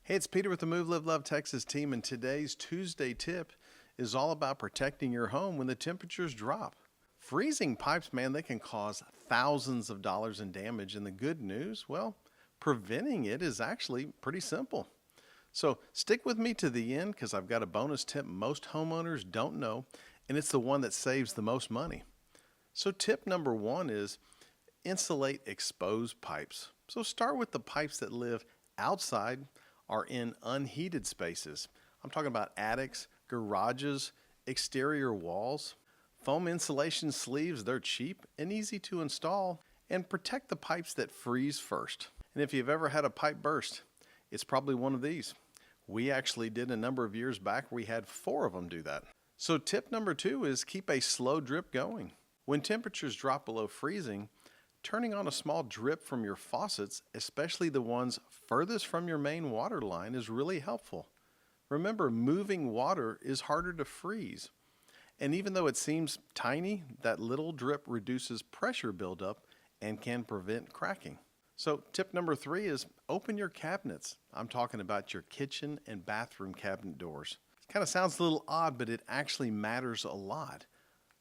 Hey, it's Peter with the Move, Live, Love Texas team, and today's Tuesday tip is all about protecting your home when the temperatures drop. Freezing pipes, man, they can cause thousands of dollars in damage, and the good news, well, preventing it is actually pretty simple. So stick with me to the end because I've got a bonus tip most homeowners don't know, and it's the one that saves the most money. So tip number one is insulate exposed pipes. So start with the pipes that live outside are in unheated spaces. I'm talking about attics, garages, exterior walls. Foam insulation sleeves, they're cheap and easy to install and protect the pipes that freeze first. And if you've ever had a pipe burst, it's probably one of these. We actually did a number of years back. We had 4 of them do that. So tip number 2 is keep a slow drip going. When temperatures drop below freezing, turning on a small drip from your faucets, especially the ones furthest from your main water line, is really helpful. Remember, moving water is harder to freeze. And even though it seems tiny, that little drip reduces pressure buildup and can prevent cracking. So tip number 3 is open your cabinets. I'm talking about your kitchen and bathroom cabinet doors. It kind of sounds a little odd, but it actually matters a lot.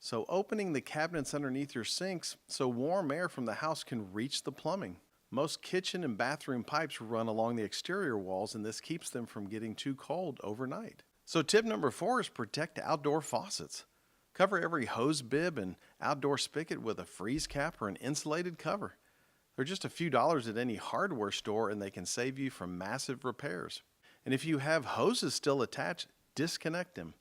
So opening the cabinets underneath your sinks so warm air from the house can reach the plumbing. Most kitchen and bathroom pipes run along the exterior walls, and this keeps them from getting too cold overnight. So tip number 4 is protect outdoor faucets. Cover every hose bib and outdoor spigot with a freeze cap or an insulated cover. They're just a few dollars at any hardware store, and they can save you from massive repairs. And if you have hoses still attached, disconnect them.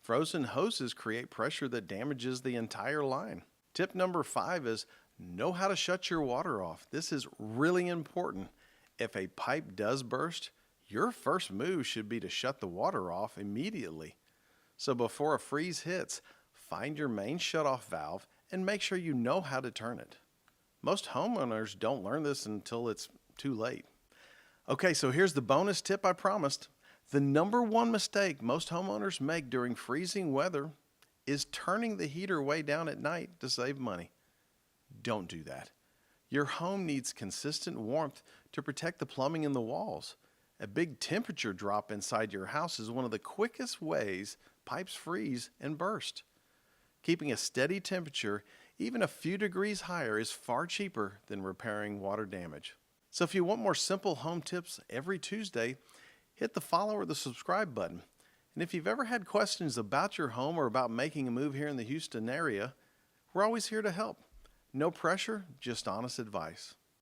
Frozen hoses create pressure that damages the entire line. Tip number 5 is know how to shut your water off. This is really important. If a pipe does burst, your first move should be to shut the water off immediately. So before a freeze hits, find your main shutoff valve and make sure you know how to turn it. Most homeowners don't learn this until it's too late. Okay, so here's the bonus tip I promised. The number one mistake most homeowners make during freezing weather is turning the heater way down at night to save money. Don't do that. Your home needs consistent warmth to protect the plumbing and the walls. A big temperature drop inside your house is one of the quickest ways pipes freeze and burst. Keeping a steady temperature, even a few degrees higher, is far cheaper than repairing water damage. So if you want more simple home tips every Tuesday, hit the follow or the subscribe button. And if you've ever had questions about your home or about making a move here in the Houston area, we're always here to help. No pressure, just honest advice.